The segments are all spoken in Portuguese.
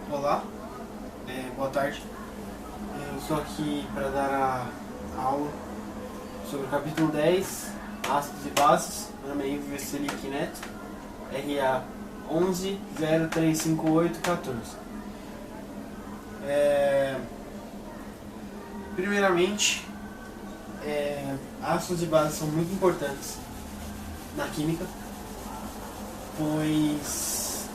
Olá, boa tarde. Eu estou aqui para dar a aula sobre o capítulo 10, ácidos e bases. Meu nome é Ivo Verselic Neto, RA 11035814. Primeiramente, ácidos e bases são muito importantes na química, pois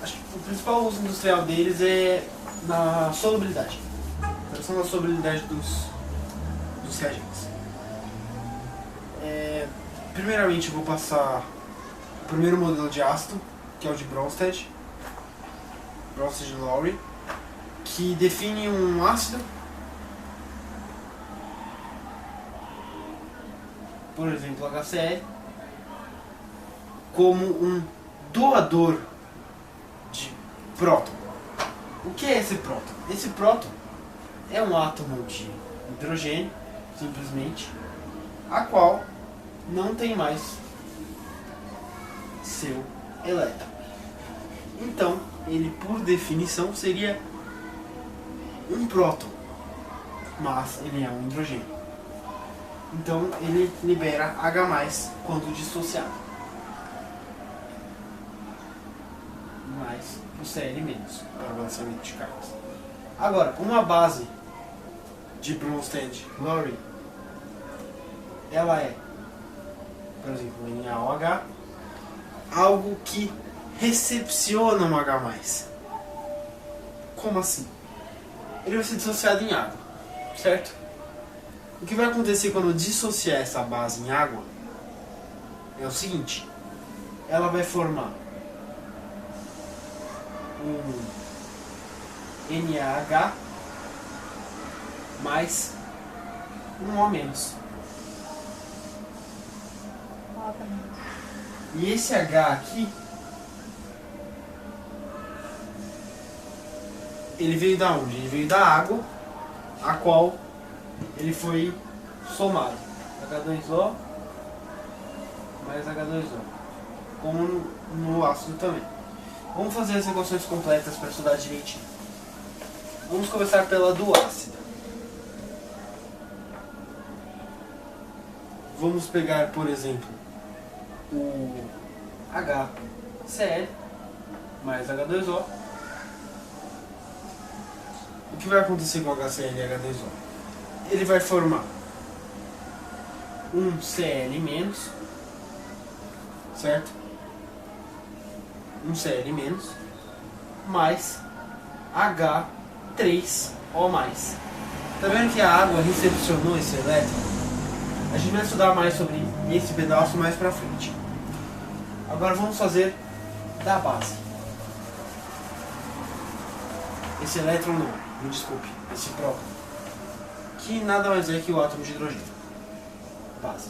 acho que o principal uso industrial deles é na solubilidade, redução da solubilidade dos reagentes. Primeiramente eu vou passar o primeiro modelo de ácido, que é o de Bronsted-Lowry, que define um ácido, por exemplo HCl, como um doador de próton. O que é esse próton? Esse próton é um átomo de hidrogênio, simplesmente, a qual não tem mais seu elétron. Então, ele por definição seria um próton, mas ele é um hidrogênio. Então, ele libera H+, quando dissociado. Mais o Cl- para o balanceamento de cargas. Agora, uma base de Bronsted-Lowry, ela é, por exemplo, NaOH, algo que recepciona um H+. Como assim? Ele vai ser dissociado em água, certo? O que vai acontecer quando eu dissociar essa base em água é o seguinte: ela vai formar um NaH mais um O-. E esse H aqui, ele veio da onde? Ele veio da água, a qual ele foi somado. H2O mais H2O. Como no ácido também. Vamos fazer as equações completas para estudar direitinho. Vamos começar pela do ácido. Vamos pegar, por exemplo, o HCl mais H2O. O que vai acontecer com o HCl e H2O? Ele vai formar um Cl-, certo? Um Cl- mais H3O+. Tá vendo que a água recepcionou esse elétron? A gente vai estudar mais sobre esse pedaço mais pra frente. Agora vamos fazer da base. Esse elétron não, me desculpe, esse próton, que nada mais é que o átomo de hidrogênio. Base.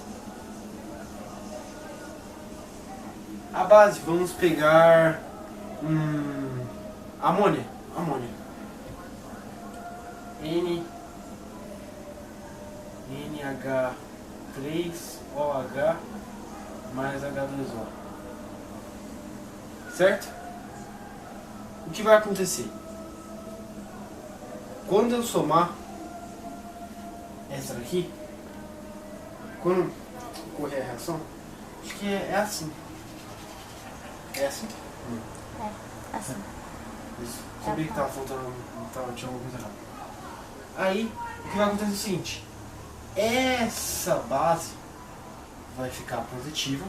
A base, vamos pegar amônia. NH3OH mais H2O. Certo? O que vai acontecer? Quando eu somar essa daqui, quando ocorrer a reação, acho que é assim. É assim? É, assim. Isso. Sabia que tava faltando, tinha alguma coisa errada. Aí, o que vai acontecer é o seguinte: essa base vai ficar positiva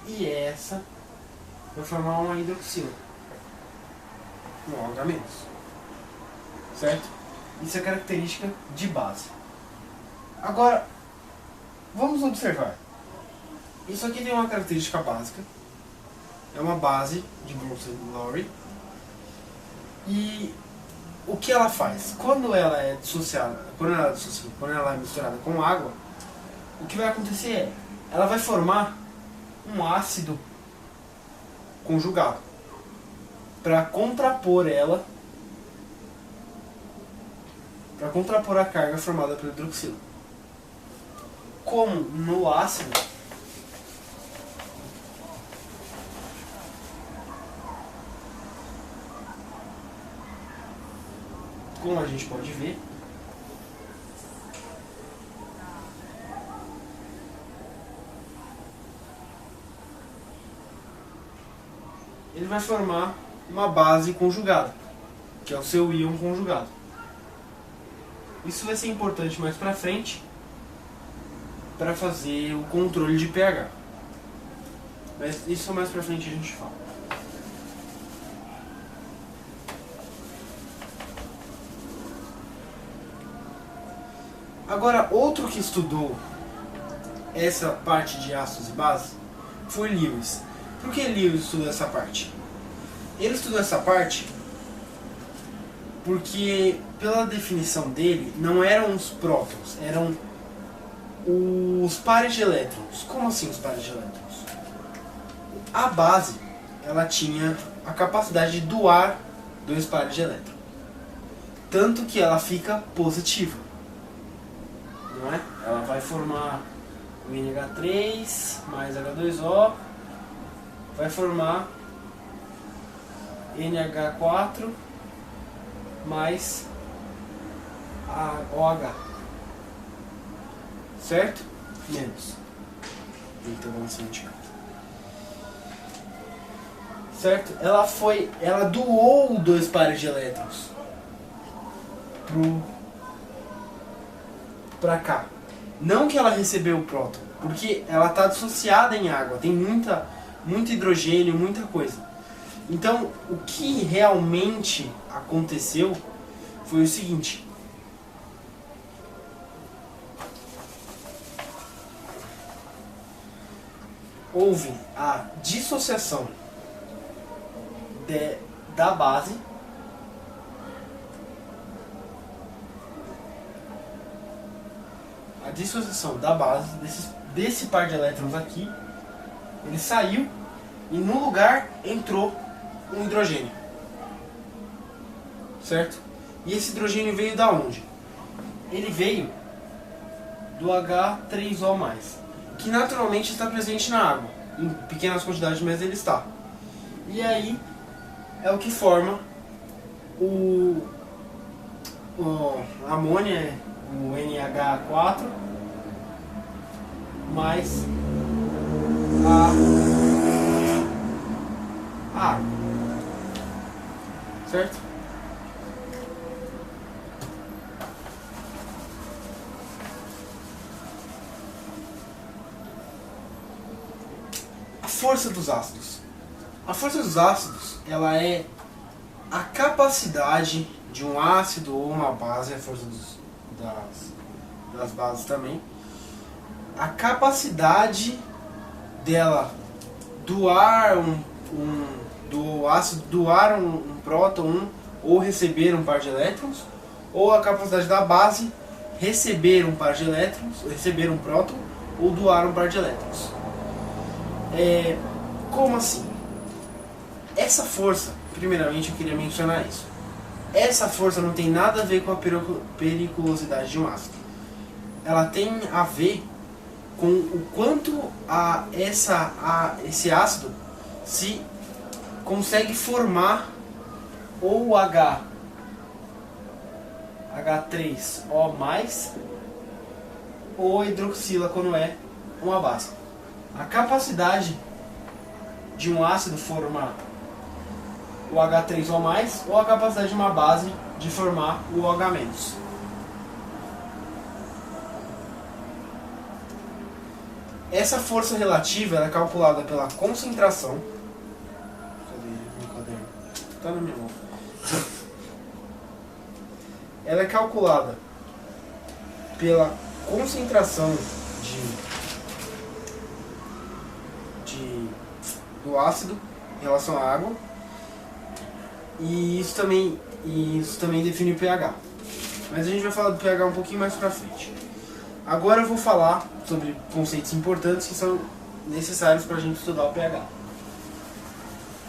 e essa vai formar uma hidroxila, um OH-. Certo? Isso é característica de base. Agora, vamos observar. Isso aqui tem uma característica básica. É uma base de Bronsted-Lowry. E o que ela faz? Quando ela é dissociada, quando ela é misturada com água, o que vai acontecer é, ela vai formar um ácido conjugado para contrapor ela, para contrapor a carga formada pelo hidroxila. Como no ácido como a gente pode ver. Ele vai formar uma base conjugada, que é o seu íon conjugado. Isso vai ser importante mais pra frente para fazer o controle de pH. Mas isso mais pra frente a gente fala. Agora, outro que estudou essa parte de ácidos e bases foi Lewis. Por que Lewis estudou essa parte? Ele estudou essa parte porque, pela definição dele, não eram os prótons, eram os pares de elétrons. Como assim os pares de elétrons? A base, ela tinha a capacidade de doar 2 pares de elétrons. Tanto que ela fica positiva. Não é? Ela vai formar o NH3 mais H2O, vai formar NH4 mais a OH, certo? Menos. Então vamos indicar. Certo? Ela doou 2 pares de elétrons pra cá. Não que ela recebeu o próton, porque ela está dissociada em água, tem muito hidrogênio, muita coisa. Então, o que realmente aconteceu foi o seguinte. Houve a dissociação da base desse par de elétrons aqui. Ele saiu e no lugar entrou um hidrogênio, certo? E esse hidrogênio veio da onde? Ele veio do H3O+, que naturalmente está presente na água, em pequenas quantidades, mas ele está. E aí é o que forma a amônia, o NH4, mais a água, certo? A força dos ácidos. A força dos ácidos, ela é a capacidade de um ácido ou uma base, a força das bases também, a capacidade dela doar do ácido doar um próton ou receber um par de elétrons, ou a capacidade da base receber um par de elétrons, receber um próton ou doar um par de elétrons. Como assim? Essa força, primeiramente eu queria mencionar isso. Essa força não tem nada a ver com a periculosidade de um ácido. Ela tem a ver com o quanto esse ácido se consegue formar ou H3O+, ou hidroxila quando é uma base. A capacidade de um ácido formar o H3O+, ou a capacidade de uma base de formar o OH-. Essa força relativa ela é calculada pela concentração. Cadê meu caderno? Tá na minha mão. Ela é calculada pela concentração do ácido em relação à água. E isso também define o pH. Mas a gente vai falar do pH um pouquinho mais pra frente. Agora eu vou falar sobre conceitos importantes que são necessários para a gente estudar o pH.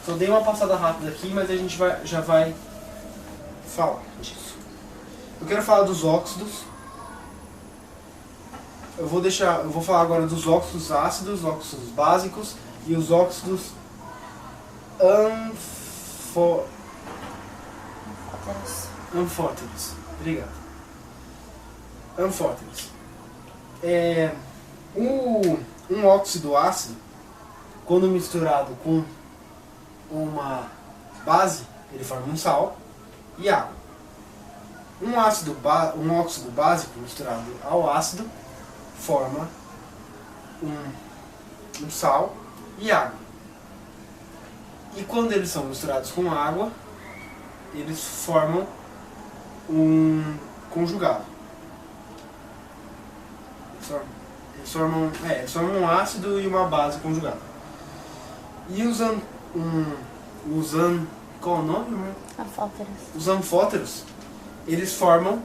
Só dei uma passada rápida aqui, mas a gente já vai falar disso. Eu quero falar dos óxidos. Eu vou falar agora dos óxidos ácidos, óxidos básicos e os óxidos Anfóteres. Obrigado. Anfóteres. Um óxido ácido, quando misturado com uma base, ele forma um sal e água. Um óxido básico misturado ao ácido forma um sal e água. E quando eles são misturados com água, eles formam um conjugado. Eles formam um ácido e uma base conjugada. E qual é o nome? Anfóteres. Os anfóteros, eles formam,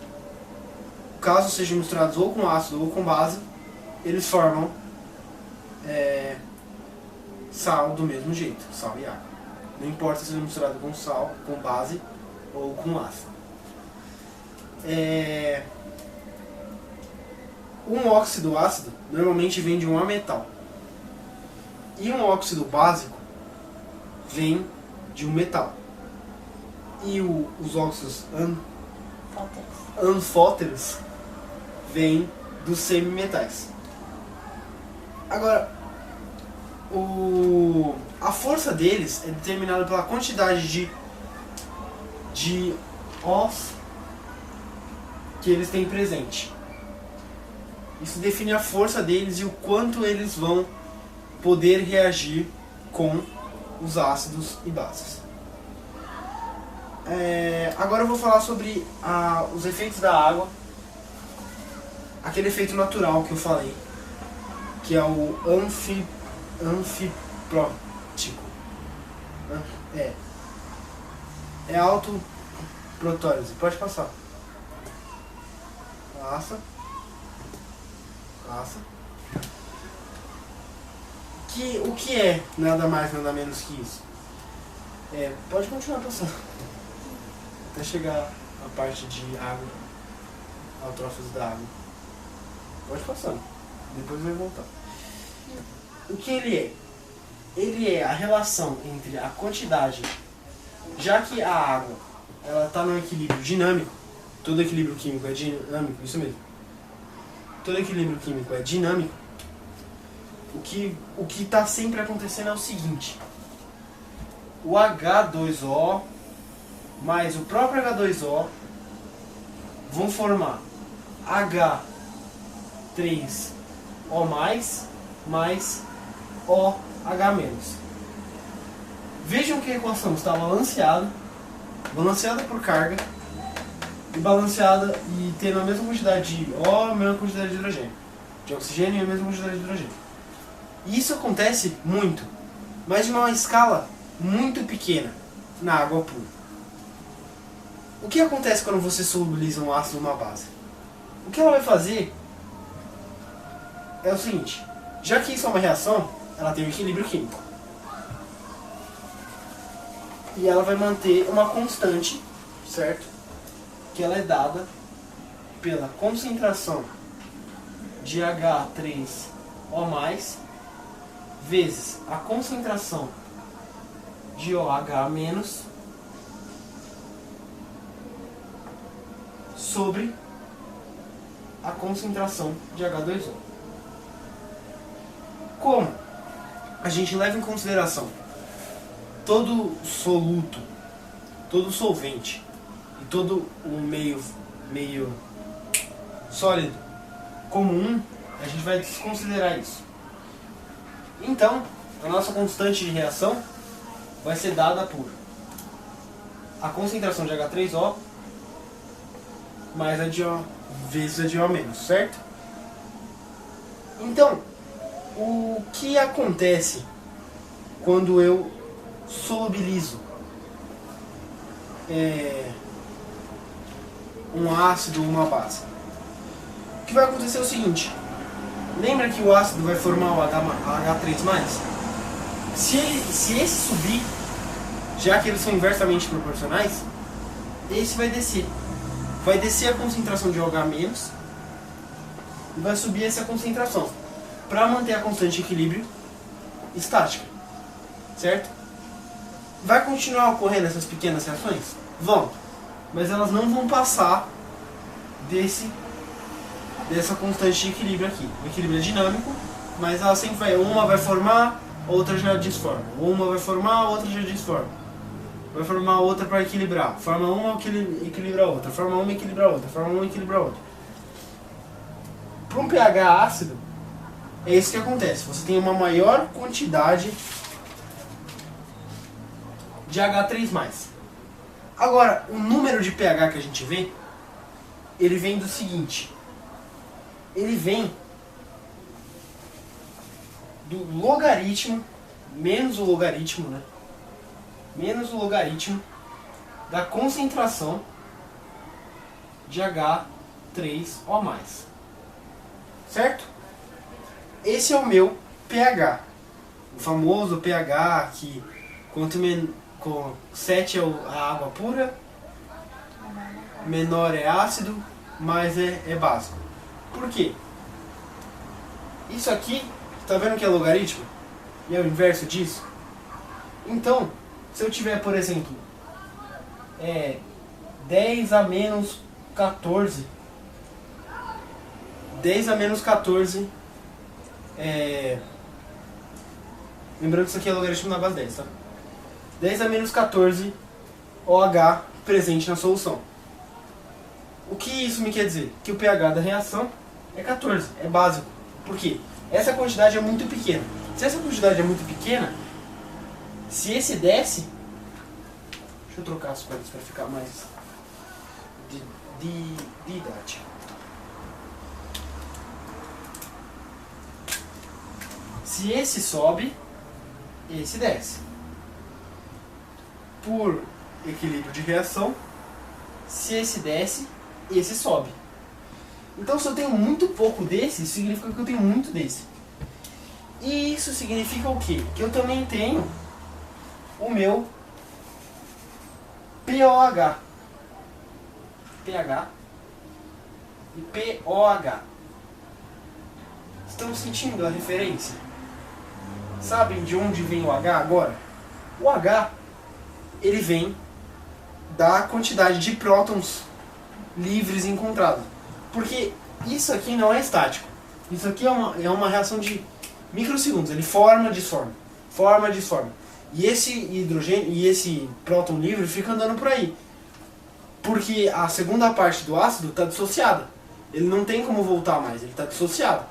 caso sejam misturados ou com ácido ou com base, eles formam sal do mesmo jeito, sal e água. Não importa se seja misturado com sal, com base ou com ácido. Um óxido ácido normalmente vem de um ametal. E um óxido básico vem de um metal. E os óxidos anfóteros vêm dos semimetais. Agora, a força deles é determinada pela quantidade de Os que eles têm presente. Isso define a força deles e o quanto eles vão poder reagir com os ácidos e bases. Agora eu vou falar sobre os efeitos da água, aquele efeito natural que eu falei, que é o anfiprótico. É autoprotólise. Pode passar. Passa. O que é nada mais, nada menos que isso? Pode continuar passando. Até chegar a parte de água, autrófos da água. Pode passando. Depois vai voltar. O que ele é? Ele é a relação entre a quantidade, já que a água está no equilíbrio dinâmico, todo equilíbrio químico é dinâmico, isso mesmo. Todo equilíbrio químico é dinâmico. O que está sempre acontecendo é o seguinte: o H2O mais o próprio H2O vão formar H3O mais OH-. Vejam que a equação está balanceada por carga e balanceada e tendo a mesma quantidade de O, a mesma quantidade de hidrogênio, de oxigênio e a mesma quantidade de hidrogênio. E isso acontece muito, mas de uma escala muito pequena na água pura. O que acontece quando você solubiliza um ácido numa base? O que ela vai fazer é o seguinte: já que isso é uma reação, ela tem um equilíbrio químico. E ela vai manter uma constante, certo? Que ela é dada pela concentração de H3O+, vezes a concentração de OH- sobre a concentração de H2O. Como a gente leva em consideração todo soluto, todo solvente e todo o meio sólido comum, a gente vai desconsiderar isso. Então, a nossa constante de reação vai ser dada por a concentração de H3O mais a de O vezes a de O-, certo? Então, o que acontece quando eu solubilizo um ácido ou uma base? O que vai acontecer é o seguinte: lembra que o ácido vai formar o H3+? Se esse subir, já que eles são inversamente proporcionais, esse vai descer. Vai descer a concentração de OH- e vai subir essa concentração, para manter a constante de equilíbrio estática, certo? Vai continuar ocorrendo essas pequenas reações? Vão. mas elas não vão passar dessa constante de equilíbrio aqui. O equilíbrio é dinâmico, mas ela sempre vai, uma vai formar, outra já desforma. Uma vai formar, outra já desforma. Vai formar outra para equilibrar. Forma uma, equilibra a outra. Forma uma, equilibra a outra. Forma uma, equilibra a outra. Para um pH ácido, é isso que acontece. Você tem uma maior quantidade de H3+. Agora, o número de pH que a gente vê, ele vem do seguinte. Ele vem do logaritmo, menos o logaritmo, né? Menos o logaritmo da concentração de H3O+. Certo? Esse é o meu pH. O famoso pH que com 7 é a água pura, menor é ácido, mais é básico. Por quê? Isso aqui, tá vendo que é logaritmo? E é o inverso disso? Então, se eu tiver, por exemplo, 10 a menos 14, 10 a menos 14, lembrando que isso aqui é logaritmo na base 10, tá? 10 a menos 14 OH presente na solução. O que isso me quer dizer? Que o pH da reação é 14, é básico. Por quê? Essa quantidade é muito pequena. Se essa quantidade é muito pequena, se esse desce... Deixa eu trocar as cores para ficar mais didático. Se esse sobe, esse desce. Por equilíbrio de reação, se esse desce, esse sobe. Então, se eu tenho muito pouco desse, isso significa que eu tenho muito desse. E isso significa o quê? Que eu também tenho o meu POH. pH e POH. Estão sentindo a referência? Sabem de onde vem o H agora? O H, ele vem da quantidade de prótons livres encontrados. Porque isso aqui não é estático. Isso aqui é uma reação de microsegundos. Ele forma, desforma. Forma, desforma. E esse hidrogênio e esse próton livre fica andando por aí. Porque a segunda parte do ácido está dissociada. Ele não tem como voltar mais, ele está dissociado.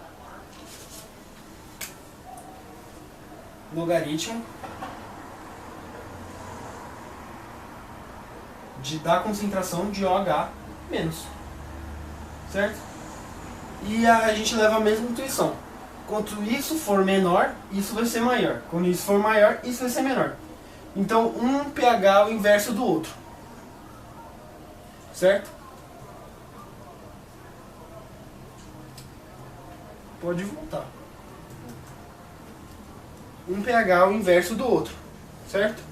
Logaritmo da concentração de OH menos. Certo? E a gente leva a mesma intuição. Quanto isso for menor, isso vai ser maior. Quando isso for maior, isso vai ser menor. Então, um pH é o inverso do outro. Certo? Pode voltar. Um pH é o inverso do outro. Certo?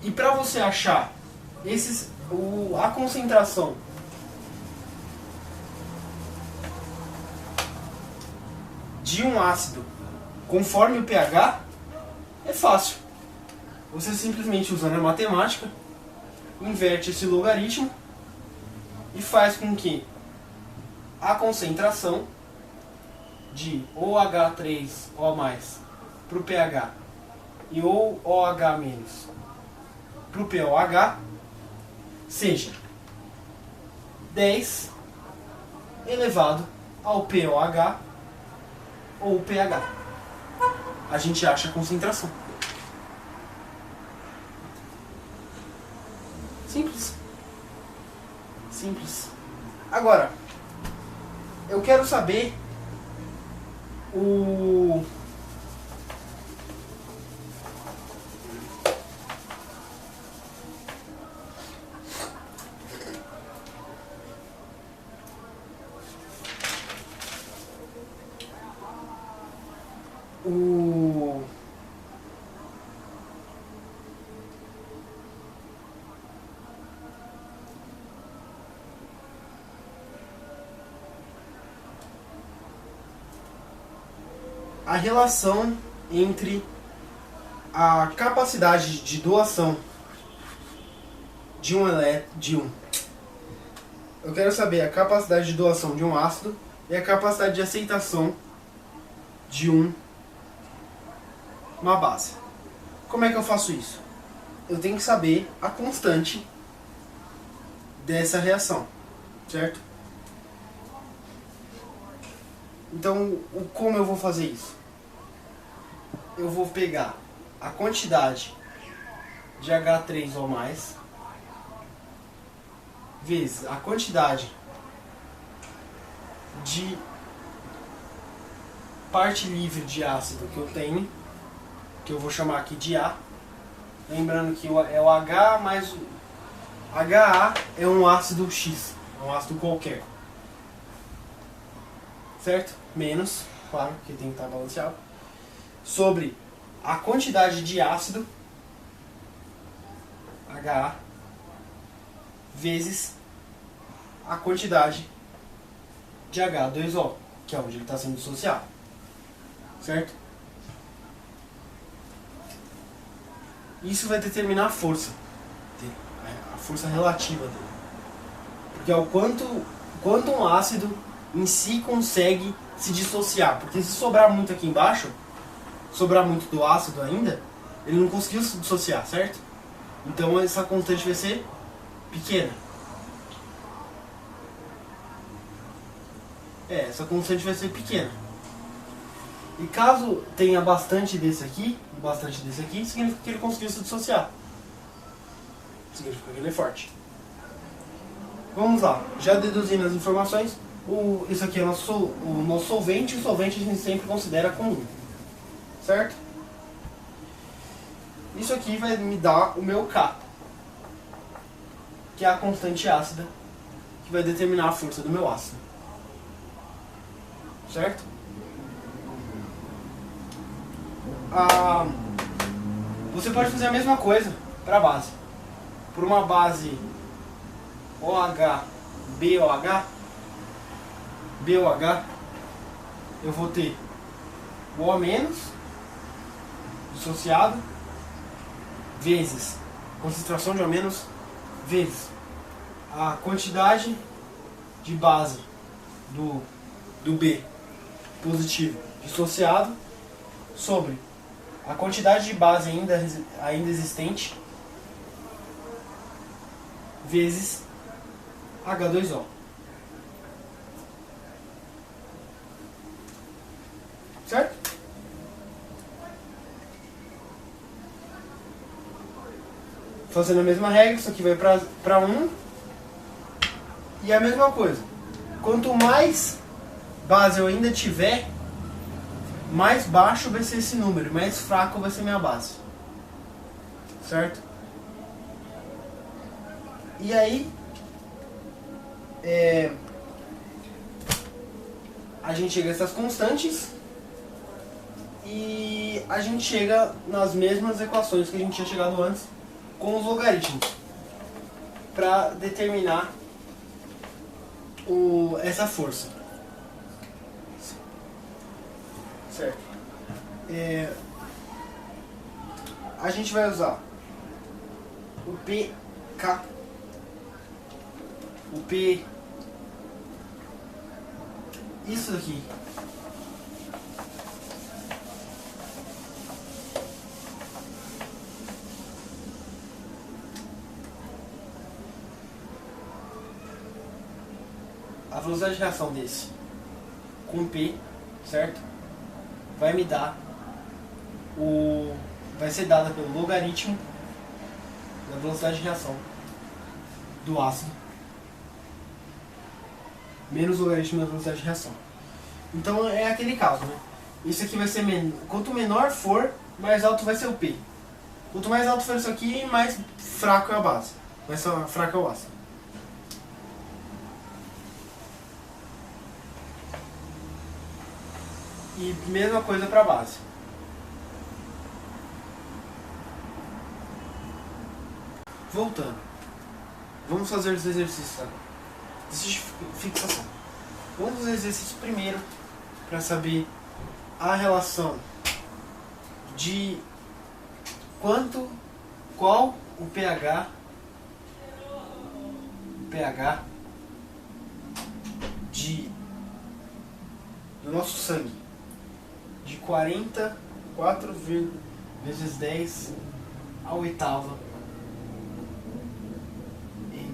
E para você achar a concentração de um ácido conforme o pH, é fácil. Você simplesmente, usando a matemática, inverte esse logaritmo e faz com que a concentração de OH3O+ para o pH e OH- para o POH seja 10 elevado ao POH ou pH. A gente acha a concentração. Simples. Simples. Agora, eu quero saber a relação entre a capacidade de doação Eu quero saber a capacidade de doação de um ácido e a capacidade de aceitação de uma base. Como é que eu faço isso? Eu tenho que saber a constante dessa reação, certo? Então, como eu vou fazer isso? Eu vou pegar a quantidade de H3 ou mais vezes a quantidade de parte livre de ácido que eu tenho, que eu vou chamar aqui de A. Lembrando que é o H mais o HA é um ácido X, é um ácido qualquer. Certo? Menos, claro, que tem que estar balanceado, sobre a quantidade de ácido HA vezes a quantidade de H2O, que é onde ele está sendo dissociado. Certo? Isso vai determinar a força dele, a força relativa dele. Porque é o quanto um ácido em si consegue se dissociar. Porque se sobrar muito aqui embaixo, sobrar muito do ácido ainda, ele não conseguiu se dissociar, certo? Então essa constante vai ser pequena. Essa constante vai ser pequena. E caso tenha bastante desse aqui, significa que ele conseguiu se dissociar. Significa que ele é forte. Vamos lá, já deduzindo as informações, isso aqui é o nosso solvente, e o solvente a gente sempre considera comum. Certo? Isso aqui vai me dar o meu K, que é a constante ácida, que vai determinar a força do meu ácido. Certo? Você pode fazer a mesma coisa para a base. Por uma base OH, BOH, eu vou ter o O- dissociado vezes concentração de O- vezes a quantidade de base do B positivo dissociado sobre a quantidade de base ainda existente vezes H2O. Certo? Fazendo a mesma regra, isso aqui vai para 1. E a mesma coisa. Quanto mais base eu ainda tiver, mais baixo vai ser esse número, mais fraco vai ser minha base. Certo? E aí, a gente chega a essas constantes e a gente chega nas mesmas equações que a gente tinha chegado antes com os logaritmos para determinar essa força. Certo? A gente vai usar o PK, o P, isso daqui. A velocidade de reação desse com P, certo? Vai me dar vai ser dada pelo logaritmo da velocidade de reação do ácido menos o logaritmo da velocidade de reação. Então é aquele caso, né? Isso aqui vai ser quanto menor for, mais alto vai ser o P. Quanto mais alto for isso aqui, mais fraco é a base. Mais fraco é o ácido. E mesma coisa para a base. Voltando. Vamos fazer os exercícios agora. Exercício de fixação. Vamos fazer o exercício primeiro para saber a relação de qual o pH pH do nosso sangue de 44 vezes 10 a oitava em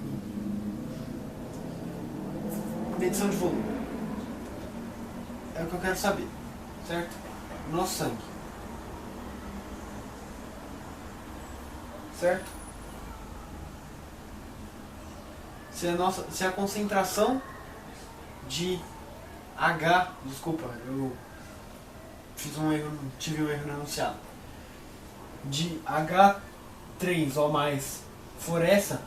medição de volume. É o que eu quero saber, certo? O nosso sangue, certo? Se a concentração de desculpa, eu tive um erro no enunciado, de H3 ou mais for essa,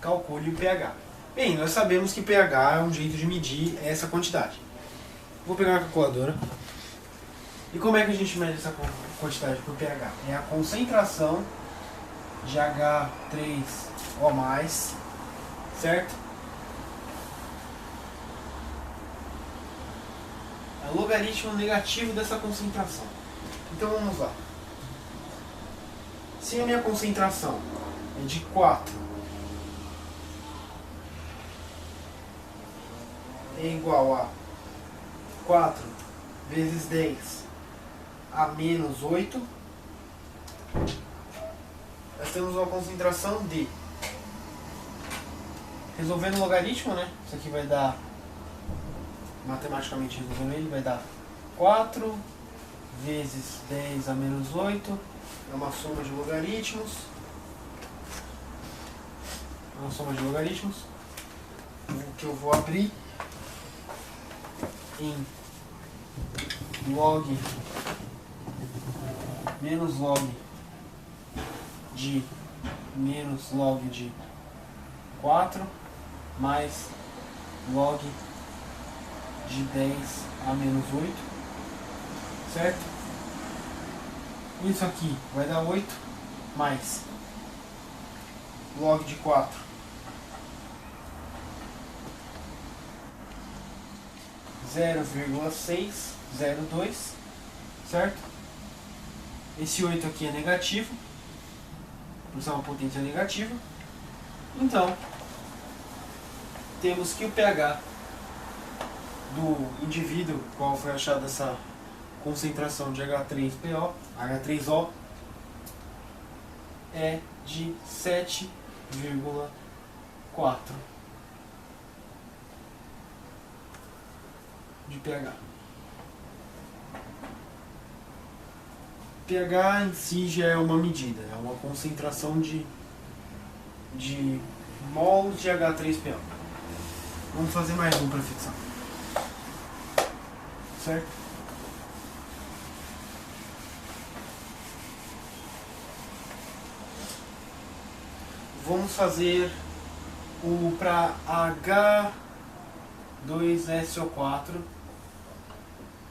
calcule o pH. Bem, nós sabemos que pH é um jeito de medir essa quantidade. Vou pegar a calculadora. E como é que a gente mede essa quantidade por pH? É a concentração de H3 ou mais, certo? É o logaritmo negativo dessa concentração. Então vamos lá. Se a minha concentração é de 4 é igual a 4 vezes 10 a menos 8, nós temos uma concentração de, resolvendo o logaritmo, né? Isso aqui vai dar, matematicamente resolvendo ele, vai dar 4 vezes 10 a menos 8, é uma soma de logaritmos. É uma soma de logaritmos. O que eu vou abrir em log menos log de menos log de 4 mais log de 10 a menos 8, certo? Isso aqui vai dar 8 mais log de 4 0,602, certo? Esse 8 aqui é negativo, por ser uma potência negativa. Então, temos que o pH do indivíduo, qual foi achada essa concentração de H3O, é de 7,4 de pH. pH em si já é uma medida, é uma concentração de mols de H3PO. Vamos fazer mais um para fixar. Certo? Vamos fazer o para H2SO4.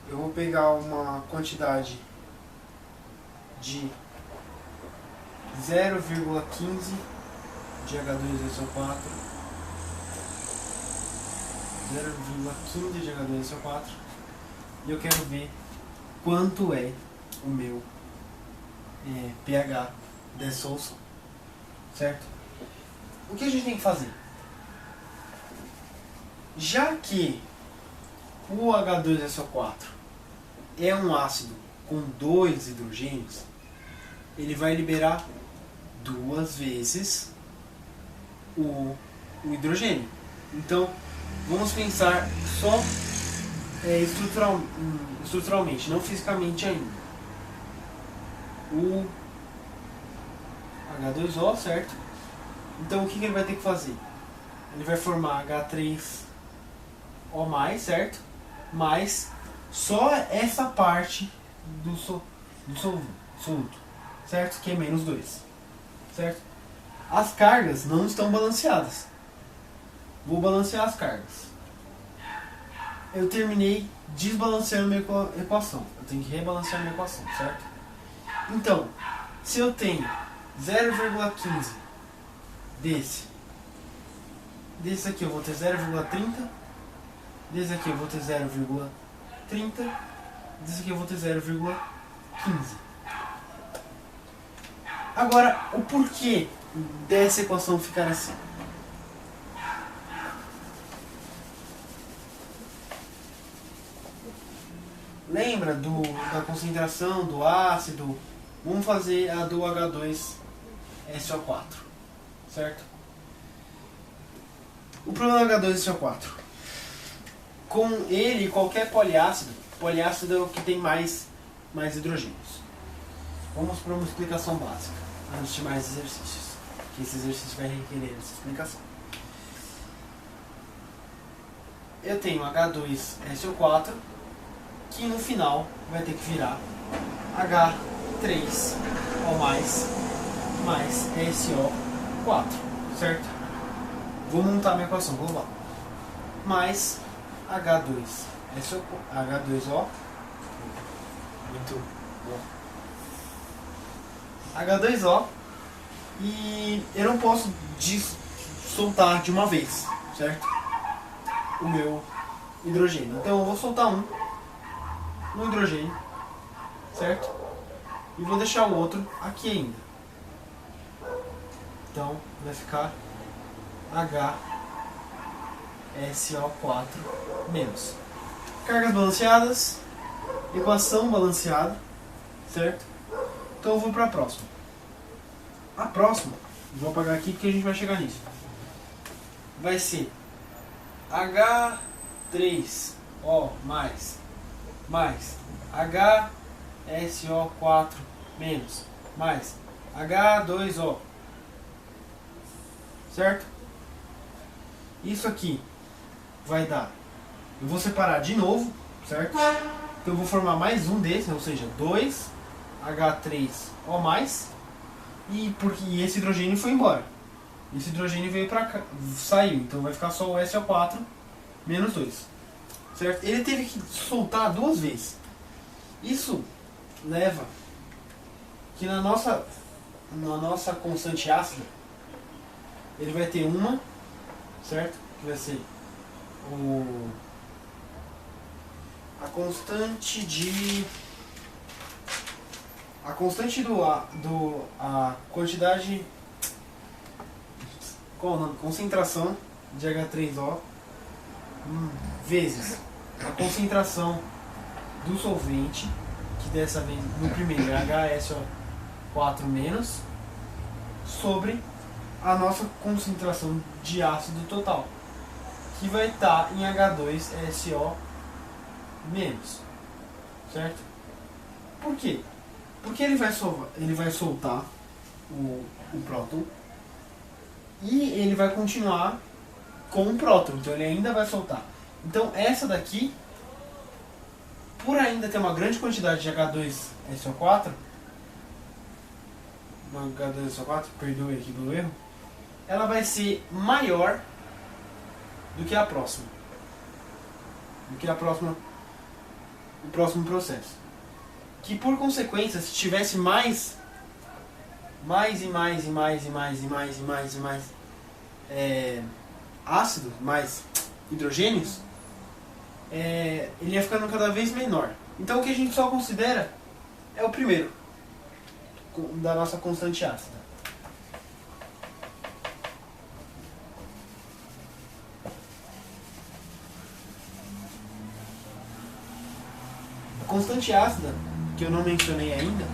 Eu vou pegar uma quantidade de 0,15 de H2SO4, 0,15 de H2SO4, e eu quero ver quanto é o meu pH dessa solução, certo? O que a gente tem que fazer? Já que o H2SO4 é um ácido com 2 hidrogênios, ele vai liberar 2 vezes o hidrogênio. Então, vamos pensar só estruturalmente, não fisicamente ainda. O H2O, certo? Então, o que ele vai ter que fazer? Ele vai formar H3O+, certo? Mais só essa parte do soluto, certo? Que é menos 2, certo? As cargas não estão balanceadas. Vou balancear as cargas. Eu terminei desbalanceando minha equação. Eu tenho que rebalancear minha equação, certo? Então, se eu tenho 0,15 desse aqui eu vou ter 0,30, desse aqui eu vou ter 0,30, desse aqui eu vou ter 0,15. Agora, o porquê dessa equação ficar assim? lembra da concentração do ácido? Vamos fazer a do H2SO4, certo? O problema do H2SO4, com ele, qualquer poliácido é o que tem mais hidrogênios. Vamos para uma explicação básica, antes de mais exercícios, que esse exercício vai requerer essa explicação. Eu tenho H2SO4, que no final vai ter que virar H3O+, mais SO4, certo? Vou montar minha equação global. Mais H2O, muito bom. H2O, e eu não posso soltar de uma vez, certo? O meu hidrogênio. Então eu vou soltar um hidrogênio, certo? E vou deixar o outro aqui ainda. Então vai ficar HSO4 menos. Cargas balanceadas, equação balanceada, certo? Então eu vou para a próxima. A próxima, vou apagar aqui porque a gente vai chegar nisso. Vai ser H3O mais HSO4 menos mais H2O, certo? Isso aqui vai dar, eu vou separar de novo, certo? Então eu vou formar mais um desse, ou seja, 2H3O+, e esse hidrogênio foi embora. Esse hidrogênio veio pra cá, saiu, então vai ficar só o SO4 menos 2, certo? Ele teve que soltar duas vezes. Isso leva que na nossa constante ácida ele vai ter uma, certo? Que vai ser a quantidade, qual o nome? Concentração de H3O vezes a concentração do solvente, que dessa vez no primeiro é HSO4 menos, sobre a nossa concentração de ácido total, que vai estar em H2SO menos, certo? Por quê? Porque ele vai soltar o próton e ele vai continuar com o próton, então ele ainda vai soltar. Então essa daqui, por ainda ter uma grande quantidade de H2SO4, perdoe aqui pelo erro, ela vai ser maior do que a próxima. O próximo processo. Que por consequência, se tivesse mais ácido, mais hidrogênios, ele ia ficando cada vez menor. Então o que a gente só considera é o primeiro da nossa constante ácida. A constante ácida, que eu não mencionei ainda,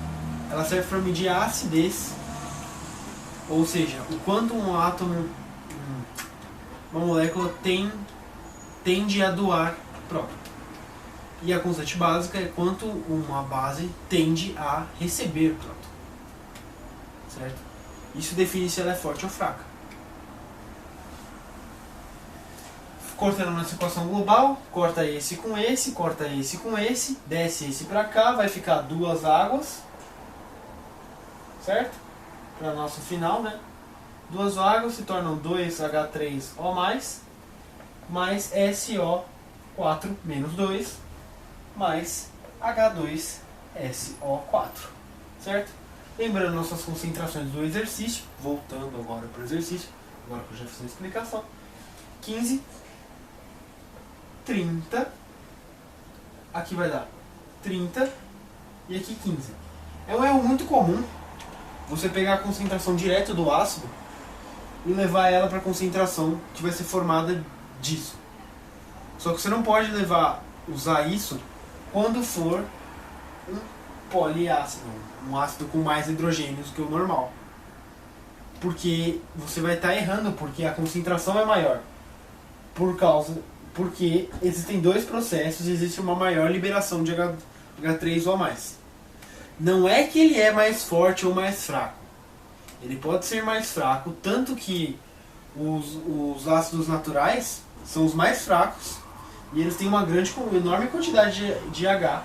ela serve para medir a acidez, ou seja, o quanto um átomo, uma molécula tende a doar próprio. E a constante básica é quanto uma base tende a receber próton, certo? Isso define se ela é forte ou fraca. Cortando nossa equação global, corta esse com esse, corta esse com esse, desce esse para cá, vai ficar duas águas, certo? Para nosso final, né? Duas águas se tornam 2H3O+, mais SO4 menos 2, mais H2SO4, certo? Lembrando nossas concentrações do exercício, voltando agora para o exercício, agora que eu já fiz a explicação, 15, 30, aqui vai dar 30 e aqui 15. É um erro muito comum você pegar a concentração direto do ácido e levar ela para a concentração que vai ser formada disso. Só que você não pode usar isso quando for um poliácido, um ácido com mais hidrogênios que o normal. Porque você vai estar errando, porque a concentração é maior. Porque existem dois processos e existe uma maior liberação de H3 ou a mais. Não é que ele é mais forte ou mais fraco. Ele pode ser mais fraco, tanto que os ácidos naturais são os mais fracos e eles têm uma enorme quantidade de H.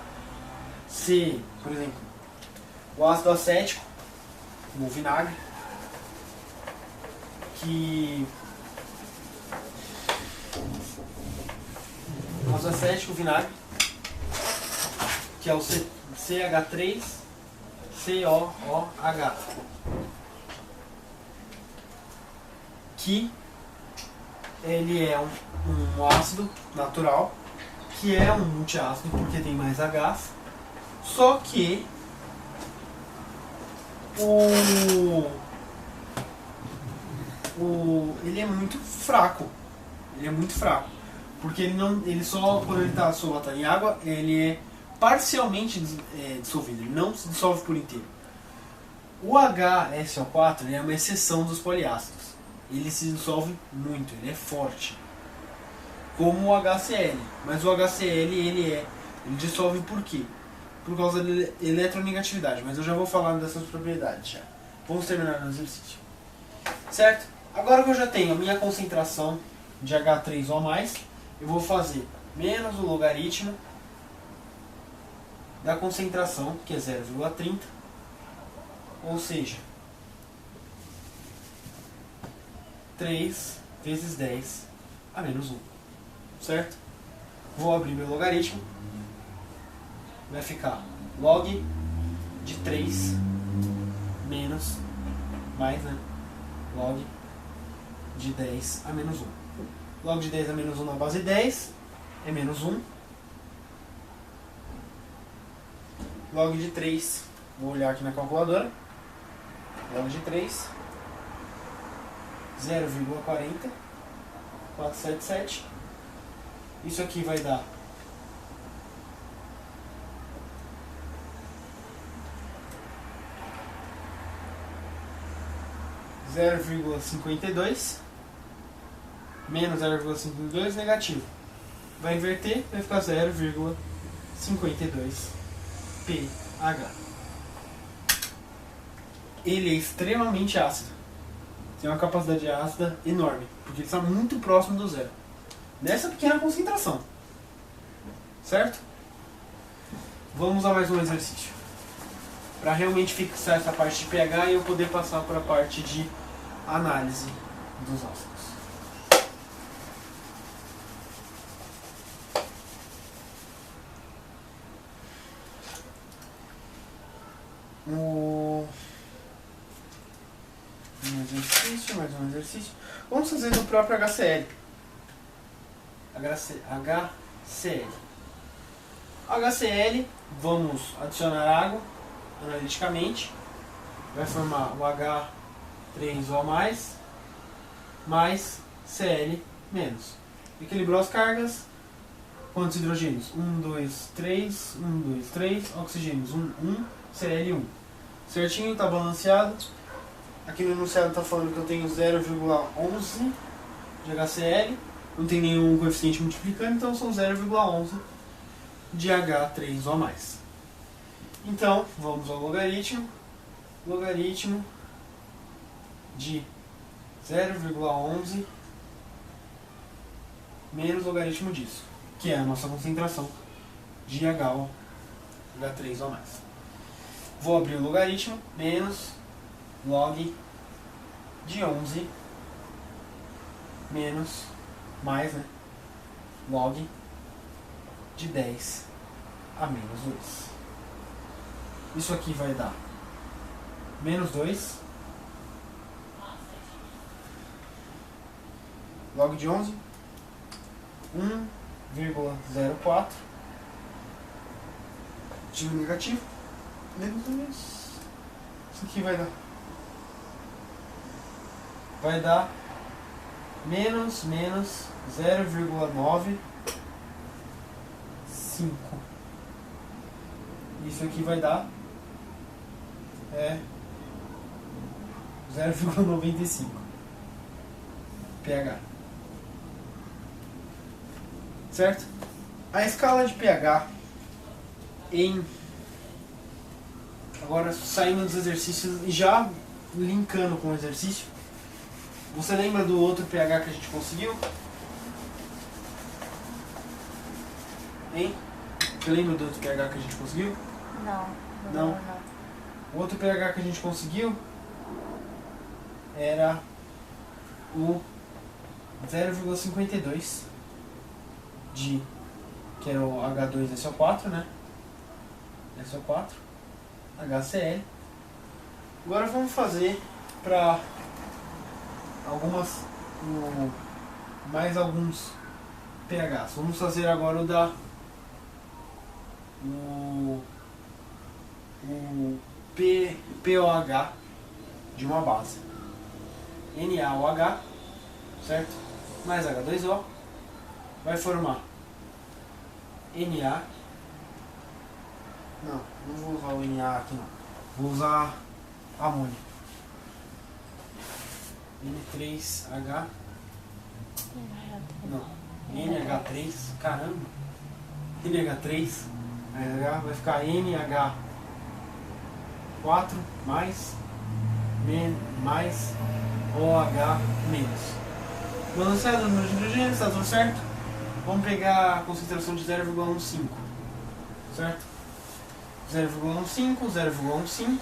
Se, por exemplo, o ácido acético, como o vinagre, o ácido acético, o vinagre, que é o CH3COOH, que ele é um ácido natural, que é um multiácido porque tem mais H, só que ele é muito fraco. Ele é muito fraco. Porque ele só, quando ele está solado em água, ele é parcialmente dissolvido. Ele não se dissolve por inteiro. O HSO4 ele é uma exceção dos poliácidos. Ele se dissolve muito, ele é forte. Como o HCl. Mas o HCl ele dissolve por quê? Por causa da eletronegatividade. Mas eu já vou falar dessas propriedades já. Vamos terminar no exercício. Certo? Agora que eu já tenho a minha concentração de H3 ou mais, eu vou fazer menos o logaritmo da concentração, que é 0,30, ou seja, 3 vezes 10 a menos 1, certo? Vou abrir meu logaritmo, vai ficar log de 3 menos, mais, né? Log de 10 a menos 1. Log de 10 a menos 1 na base 10 é menos 1. Log de 3, vou olhar aqui na calculadora. Log de 3, 0,40, 477. Isso aqui vai dar 0,52 menos 0,52 negativo. Vai inverter, vai ficar 0,52 pH. Ele é extremamente ácido. Tem uma capacidade ácida enorme, porque ele está muito próximo do zero. Nessa pequena concentração. Certo? Vamos a mais um exercício. Para realmente fixar essa parte de pH e eu poder passar para a parte de análise dos ácidos. Mais um exercício. Vamos fazer no próprio HCl. HCl, vamos adicionar água analiticamente. Vai formar o H3O+, mais Cl-. Equilibrou as cargas. Quantos hidrogênios? 1, 2, 3, 1, 2, 3. Oxigênios, 1, 1, Cl1. Certinho, está balanceado. Aqui no enunciado está falando que eu tenho 0,11 de HCl. Não tem nenhum coeficiente multiplicando, então são 0,11 de H3O+. Então, vamos ao logaritmo. Logaritmo de 0,11 menos logaritmo disso, que é a nossa concentração de H3O+. Vou abrir o logaritmo, menos log de 11 menos, mais, né? Log de 10 a menos 2. Isso aqui vai dar menos 2. Log de 11, 1,04. Tive negativo. Menos 2. Isso aqui vai dar menos 0,95. Isso aqui vai dar 0,95 pH. Certo? A escala de pH agora saindo dos exercícios e já linkando com o exercício, você lembra do outro pH que a gente conseguiu? Hein? Você lembra do outro pH que a gente conseguiu? Não. O outro pH que a gente conseguiu era o 0,52 que era o H2SO4, né? SO4, HCl. Agora vamos fazer para mais alguns pHs. Vamos fazer agora o POH de uma base. NaOH, certo? Mais H2O vai formar Na. Não vou usar o Na aqui não. Vou usar amônio. N3H. Não. NH3. Caramba. NH3. NH vai ficar NH4 mais OH menos. Balanceado o número de hidrogênio, está tudo certo? Vamos pegar a concentração de 0,15, certo? 0,15, 0,15,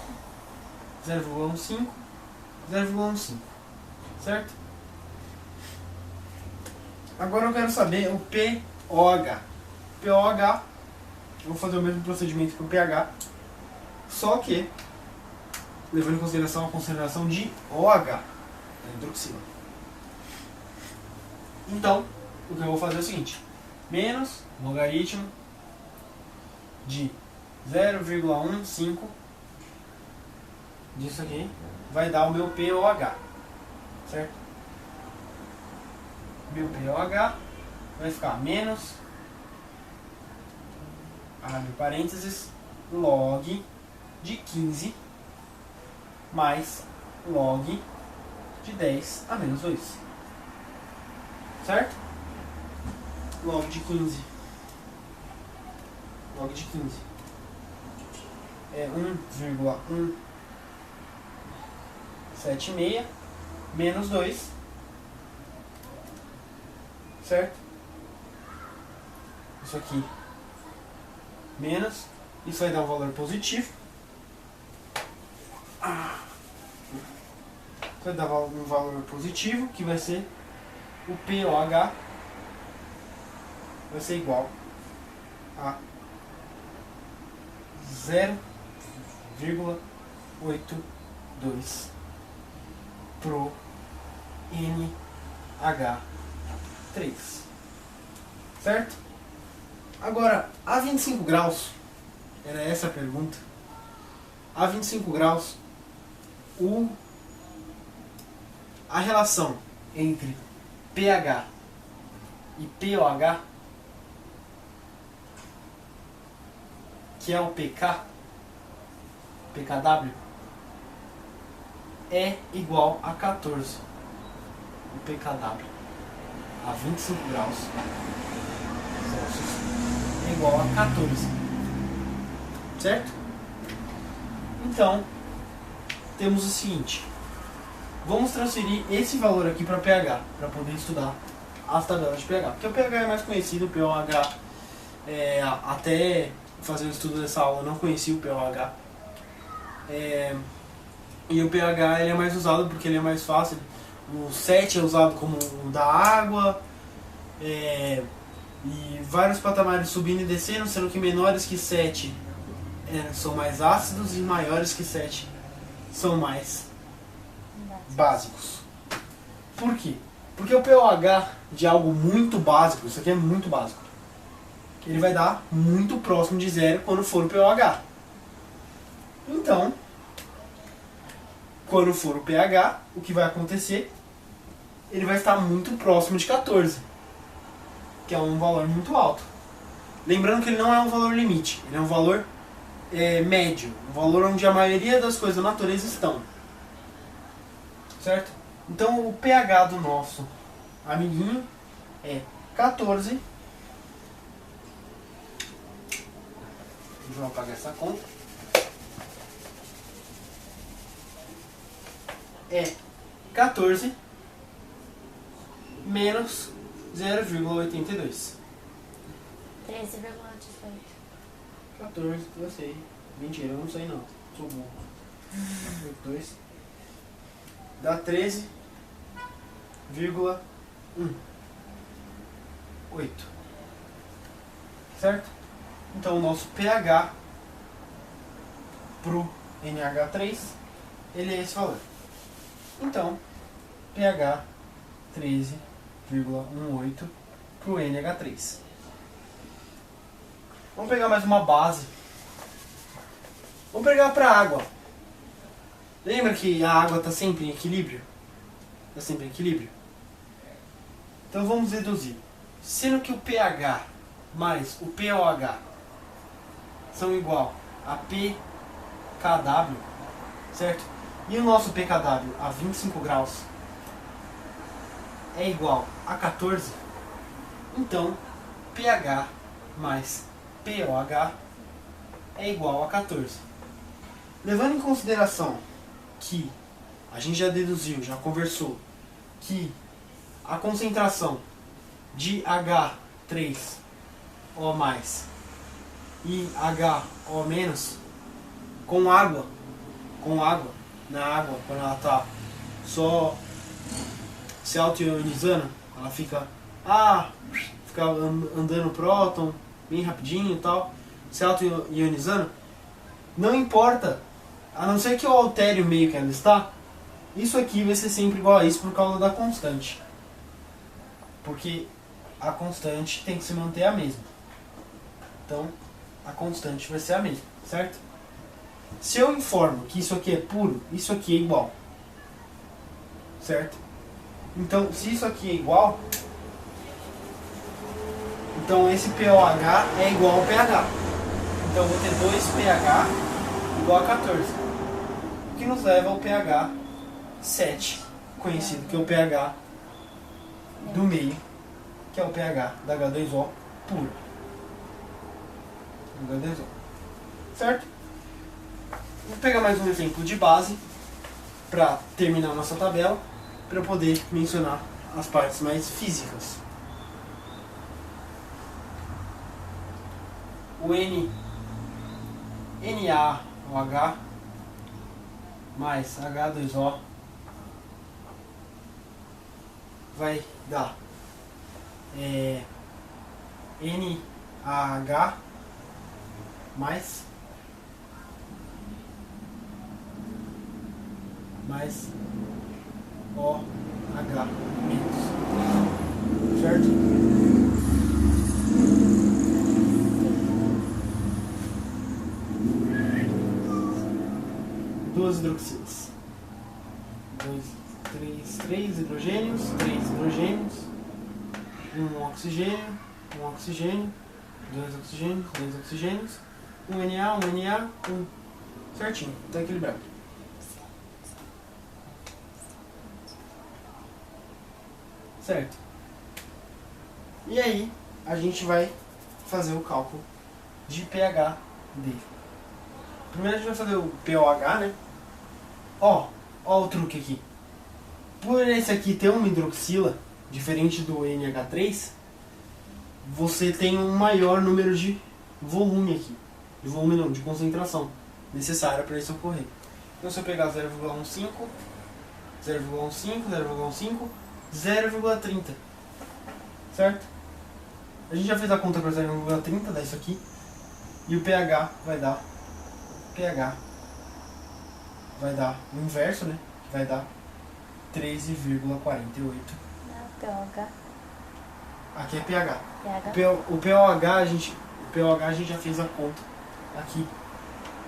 0,15, 0,15, certo? Agora eu quero saber o POH. POH, eu vou fazer o mesmo procedimento que o pH, só que levando em consideração a concentração de OH, da hidroxila. Então, o que eu vou fazer é o seguinte: menos logaritmo de 0,15 disso aqui vai dar o meu POH, certo? Meu POH vai ficar menos, abre parênteses, log de 15 mais log de 10 a menos 2, certo? Log de 15 é 1,176 menos 2, certo? Isso aqui menos, isso vai dar um valor positivo. Vai dar um valor positivo, que vai ser o POH vai ser igual a 0,82 pro NH3, certo? Agora, a 25 graus, era essa a pergunta. A 25 graus, a relação entre pH e POH, que é o PKW, é igual a 14. O PKW a 25 graus Celsius é igual a 14. Certo? Então, temos o seguinte. Vamos transferir esse valor aqui para pH, para poder estudar as tabelas de pH. Porque o pH é mais conhecido, o POH, até fazer o estudo dessa aula eu não conhecia o POH. E o pH ele é mais usado porque ele é mais fácil. O 7 é usado como o da água, e vários patamares subindo e descendo, sendo que menores que 7 são mais ácidos e maiores que 7 são mais básicos. Por quê? Porque o pOH de algo muito básico, isso aqui é muito básico, ele vai dar muito próximo de zero quando for o pOH. Então, quando for o pH, o que vai acontecer? Ele vai estar muito próximo de 14, que é um valor muito alto. Lembrando que ele não é um valor limite, ele é um valor médio, um valor onde a maioria das coisas da natureza estão. Certo? Então o pH do nosso amiguinho é 14. Vamos apagar essa conta. É 14 menos 0,82. 13,18. 14, eu sei. Mentira, eu não sei não. Sou burro. 2. Dá 13,8. Certo? Então o nosso pH pro NH3, ele é esse valor. Então, pH 13,18 pro NH3. Vamos pegar mais uma base. Vamos pegar para a água. Lembra que a água está sempre em equilíbrio? Está sempre em equilíbrio? Então vamos deduzir. Sendo que o pH mais o pOH são igual a pKW, certo? E o nosso pKW a 25 graus é igual a 14. Então, pH mais pOH é igual a 14. Levando em consideração que a gente já deduziu, já conversou, que a concentração de H3O+, e HO- com água, na água, quando ela está só se auto-ionizando, ela fica andando próton, bem rapidinho e tal, se auto-ionizando, não importa, a não ser que eu altere o meio que ela está, isso aqui vai ser sempre igual a isso por causa da constante. Porque a constante tem que se manter a mesma. Então, a constante vai ser a mesma, certo? Se eu informo que isso aqui é puro, isso aqui é igual. Certo? Então, se isso aqui é igual, então esse pOH é igual ao pH. Então eu vou ter 2pH igual a 14. O que nos leva ao pH 7, conhecido que é o pH do meio, que é o pH da H2O puro. H2O. Certo? Vou pegar mais um exemplo de base para terminar a nossa tabela, para eu poder mencionar as partes mais físicas. O NaOH mais H2O vai dar NaH mais OH menos, certo? Duas hidroxilas. Três hidrogênios, um oxigênio, dois oxigênios, um Na, certinho, tá equilibrado. Certo? E aí, a gente vai fazer o cálculo de pH dele. Primeiro a gente vai fazer o pOH, né? Ó o truque aqui. Por esse aqui ter uma hidroxila, diferente do NH3, você tem um maior número de volume aqui. De volume não, de concentração necessária para isso ocorrer. Então se eu pegar 0,15, 0,30, certo? A gente já fez a conta para 0,30, dá isso aqui. E o pH vai dar o inverso, né? Que vai dar 13,48. pH. Aqui é pH. pH. O pOH a gente já fez a conta aqui.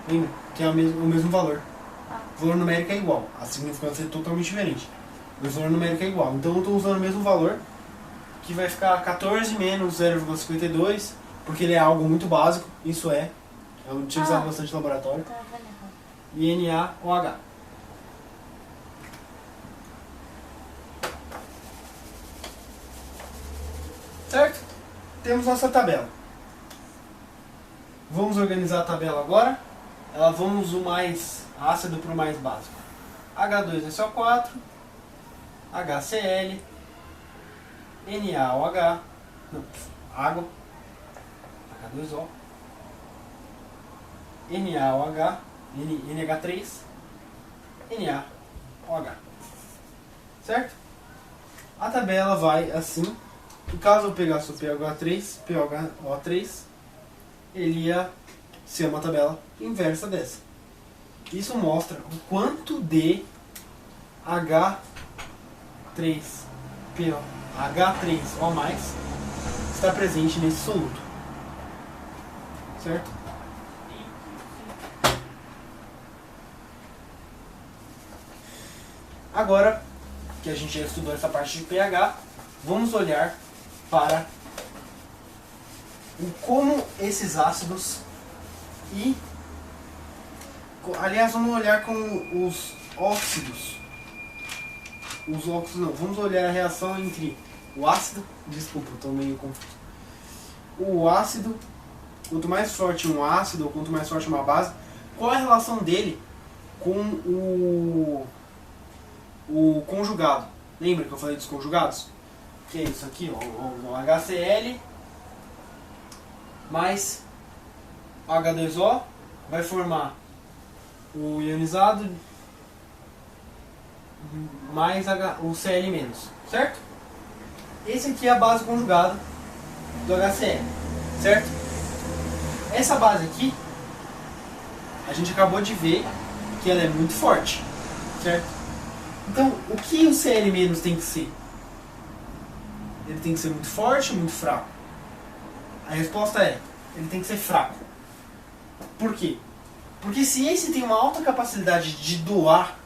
Lembra? Que é o mesmo valor. O valor numérico é igual. A significância é totalmente diferente. O valor numérico é igual. Então eu estou usando o mesmo valor, que vai ficar 14 menos 0,52, porque ele é algo muito básico. Isso é É utilizado bastante no laboratório. Tá vendo errado. E NaOH. Certo? Temos nossa tabela. Vamos organizar a tabela agora. Vamos do mais ácido para o mais básico. H2SO4, HCl, NaOH, não, água, H2O, NaOH, NH3, NaOH. Certo? A tabela vai assim. E caso eu pegasse o PaO3, ele ia ser uma tabela inversa dessa. Isso mostra o quanto de H3O+ está presente nesse soluto. Certo? Agora que a gente já estudou essa parte de pH, vamos olhar para como esses ácidos aliás, vamos olhar com os óxidos. Os óxidos não, vamos olhar a reação entre o ácido, desculpa, estou meio confuso. O ácido, quanto mais forte um ácido, ou quanto mais forte uma base, qual é a relação dele com o conjugado? Lembra que eu falei dos conjugados? Que é isso aqui, ó, o HCl mais H2O vai formar o ionizado mais o Cl-, certo? Esse aqui é a base conjugada do HCl, certo? Essa base aqui, a gente acabou de ver que ela é muito forte, certo? Então, o que o Cl- tem que ser? Ele tem que ser muito forte ou muito fraco? A resposta é, ele tem que ser fraco. Por quê? Porque se esse tem uma alta capacidade de doar,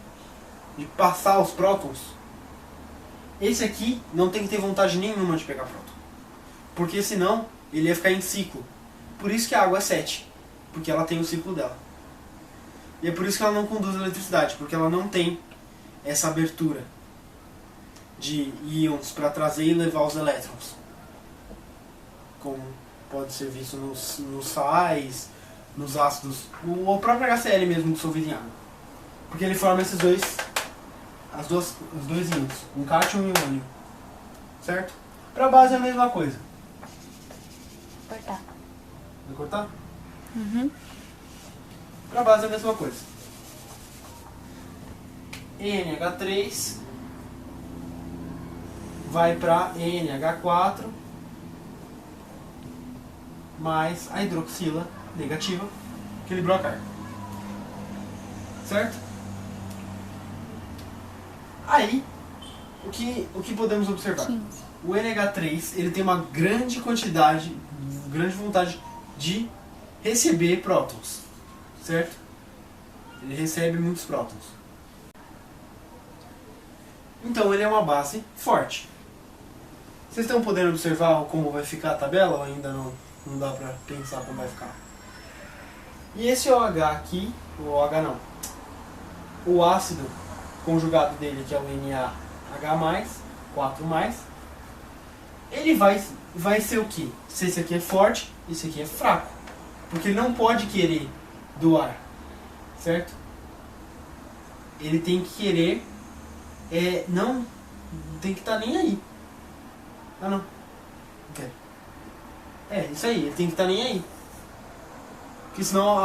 de passar os prótons, esse aqui não tem que ter vontade nenhuma de pegar próton. Porque senão ele ia ficar em ciclo. Por isso que a água é 7. Porque ela tem o ciclo dela. E é por isso que ela não conduz eletricidade. Porque ela não tem essa abertura de íons para trazer e levar os elétrons. Como pode ser visto nos sais, nos ácidos, o próprio HCl mesmo dissolvido em água. Porque ele forma esses dois, os dois íons, um cátion e um ânion. Certo? Para a base é a mesma coisa. Cortar. Vai cortar? Uhum. Para a base é a mesma coisa. NH3 vai para NH4 mais a hidroxila negativa, que liberou a carga. Certo? Aí, o que podemos observar? 15. O NH3 ele tem uma grande quantidade, grande vontade de receber prótons. Certo? Ele recebe muitos prótons. Então ele é uma base forte. Vocês estão podendo observar como vai ficar a tabela ou ainda não dá pra pensar como vai ficar? E esse OH aqui, o OH não, o ácido conjugado dele, que é o NaH+, 4+, ele vai ser o quê? Se esse aqui é forte, esse aqui é fraco. Porque ele não pode querer doar, certo? Ele tem que querer, não tem que estar nem aí. Ah, não. Okay. Isso aí, ele tem que estar nem aí. Porque senão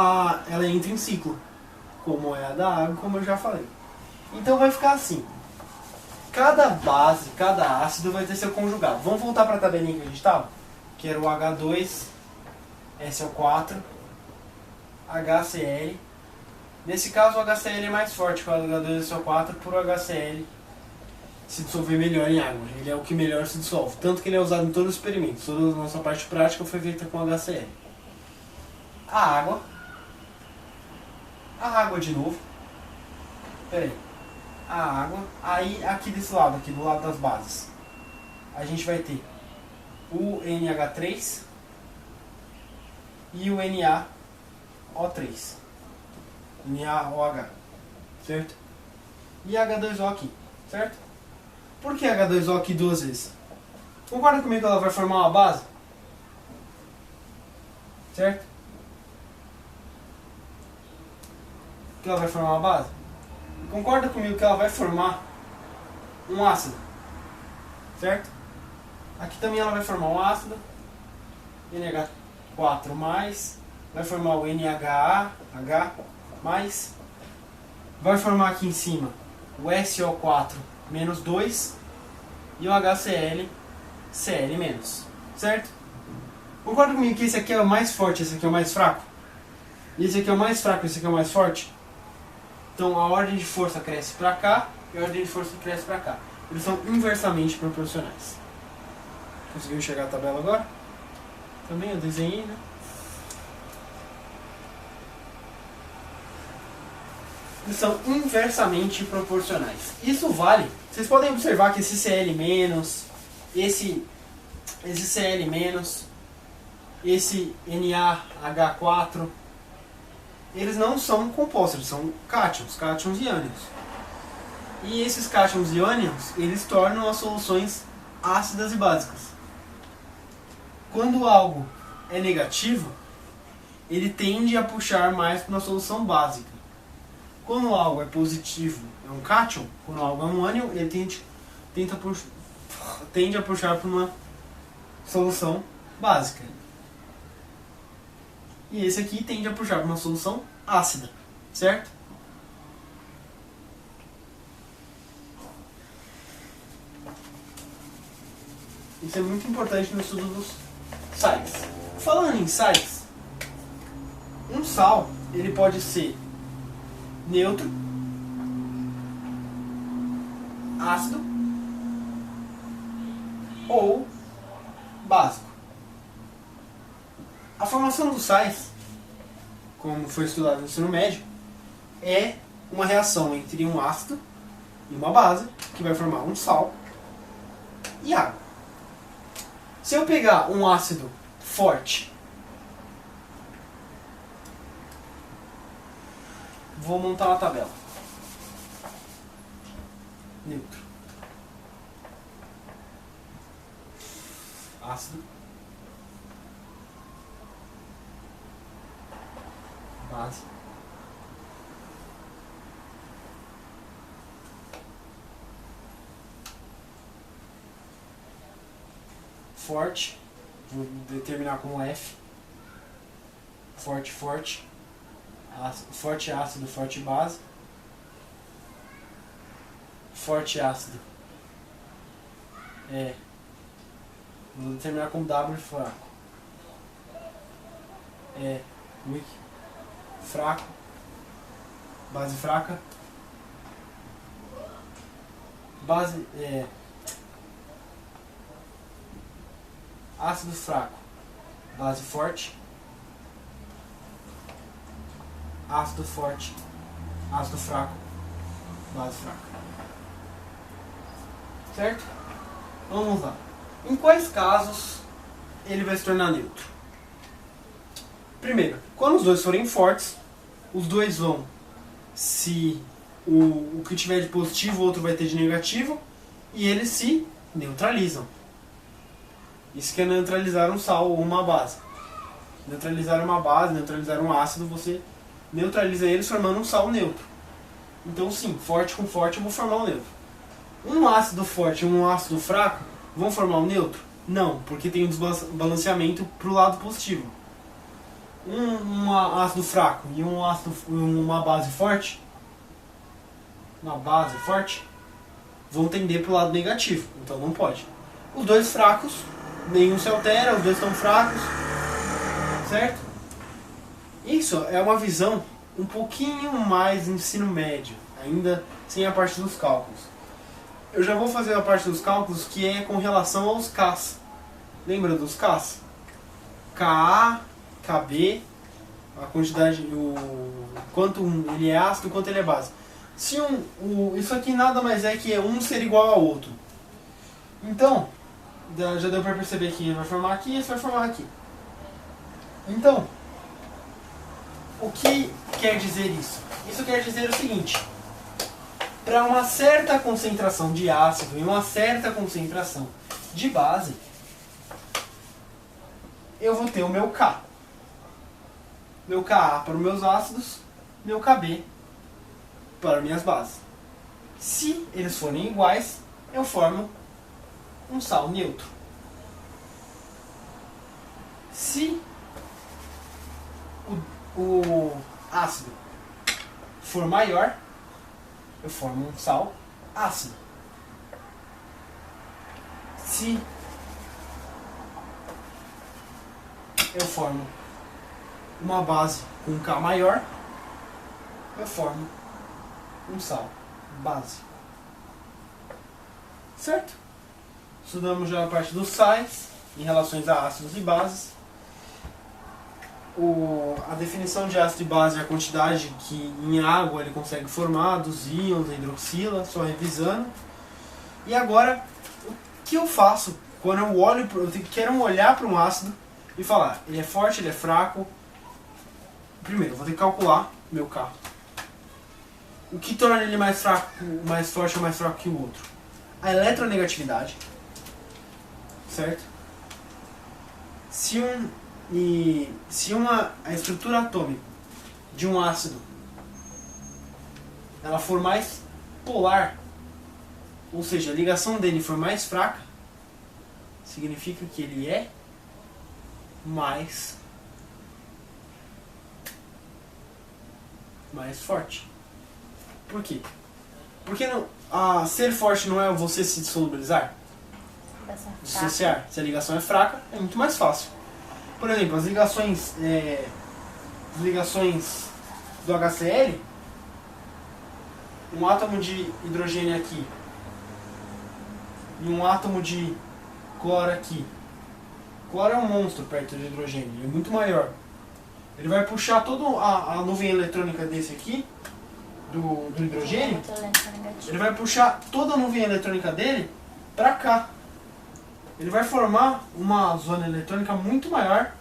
ela entra em ciclo. Como é a da água, como eu já falei. Então vai ficar assim. Cada base, cada ácido vai ter seu conjugado. Vamos voltar para a tabelinha que a gente estava? Que era o H2SO4, HCl. Nesse caso o HCl é mais forte que o H2SO4 por o HCl se dissolver melhor em água. Ele é o que melhor se dissolve. Tanto que ele é usado em todos os experimentos. Toda a nossa parte prática foi feita com HCl. A água de novo. Peraí. A água. Aí aqui desse lado, aqui do lado das bases, a gente vai ter o NH3 e o NaOH. O3. NaOH, certo? E H2O aqui, certo? Por que H2O aqui duas vezes? Concorda comigo que ela vai formar uma base? Certo? Que ela vai formar uma base? Concorda comigo que ela vai formar um ácido? Certo? Aqui também ela vai formar um ácido, NH4+, vai formar o NHA, H+, vai formar aqui em cima o SO4 menos 2 e o HCl, Cl menos, certo? Concorda comigo que esse aqui é o mais forte, esse aqui é o mais fraco? E esse aqui é o mais fraco, esse aqui é o mais forte? Então a ordem de força cresce para cá e a ordem de força cresce para cá. Eles são inversamente proporcionais. Conseguiu enxergar a tabela agora? Também eu desenhei, né? Eles são inversamente proporcionais. Isso vale. Vocês podem observar que esse Cl-, esse Cl-, esse NaH4, eles não são compostos, eles são cátions e ânions. E esses cátions e ânions, eles tornam as soluções ácidas e básicas. Quando algo é negativo, ele tende a puxar mais para uma solução básica. Quando algo é positivo, é um cátion, quando algo é um ânion, ele tende a puxar para uma solução básica. E esse aqui tende a puxar para uma solução ácida, certo? Isso é muito importante no estudo dos sais. Falando em sais, um sal ele pode ser neutro, ácido ou básico. A formação dos sais, como foi estudado no ensino médio, é uma reação entre um ácido e uma base, que vai formar um sal e água. Se eu pegar um ácido forte, vou montar uma tabela. Neutro. Ácido. Base. Forte. Vou determinar como F. Forte, forte. Forte ácido, forte base. Forte ácido. Vou determinar como W fraco. Weak. Fraco. Base fraca. Base. Ácido fraco. Base forte. Ácido forte. Ácido fraco. Base fraca. Certo? Vamos lá. Em quais casos ele vai se tornar neutro? Primeiro, quando os dois forem fortes, os dois vão, se o que tiver de positivo, o outro vai ter de negativo, e eles se neutralizam. Isso que é neutralizar um sal ou uma base. Neutralizar uma base, neutralizar um ácido, você neutraliza eles formando um sal neutro. Então sim, forte com forte eu vou formar um neutro. Um ácido forte e um ácido fraco vão formar um neutro? Não, porque tem um desbalanceamento para o lado positivo. Um ácido fraco e uma base forte, vão tender para o lado negativo, então não pode. Os dois fracos, nenhum se altera, os dois estão fracos, certo? Isso é uma visão um pouquinho mais ensino médio, ainda sem a parte dos cálculos. Eu já vou fazer a parte dos cálculos que é com relação aos Ks. Lembra dos Ks? Ka, Kb, a quantidade, quanto ele é ácido, quanto ele é base. Se isso aqui nada mais é que um ser igual ao outro. Então, já deu para perceber que ele vai formar aqui e esse vai formar aqui. Então, o que quer dizer isso? Isso quer dizer o seguinte: para uma certa concentração de ácido e uma certa concentração de base, eu vou ter o meu K. Meu Ka para os meus ácidos, meu Kb para minhas bases. Se eles forem iguais, eu formo um sal neutro. Se o ácido for maior, eu formo um sal ácido. Se eu formo uma base com um K maior, eu formo um sal base. Certo? Estudamos já a parte dos sais em relações a ácidos e bases. A definição de ácido e base é a quantidade que em água ele consegue formar dos íons, da hidroxila, só revisando. E agora, o que eu faço quando eu quero olhar para um ácido e falar, ele é forte, ele é fraco? Primeiro, eu vou ter que calcular meu K. O que torna ele mais fraco, mais forte ou mais fraco que o outro? A eletronegatividade. Certo? Se a estrutura atômica de um ácido ela for mais polar, ou seja, a ligação dele for mais fraca, significa que ele é mais forte. Por quê? Porque ser forte não é você se solubilizar? Dissociar. Se a ligação é fraca, é muito mais fácil. Por exemplo, as ligações do HCl, um átomo de hidrogênio aqui e um átomo de cloro aqui. Cloro é um monstro perto de hidrogênio, ele é muito maior. Ele vai puxar toda a nuvem eletrônica desse aqui, do hidrogênio, ele vai puxar toda a nuvem eletrônica dele para cá. Ele vai formar uma zona eletrônica muito maior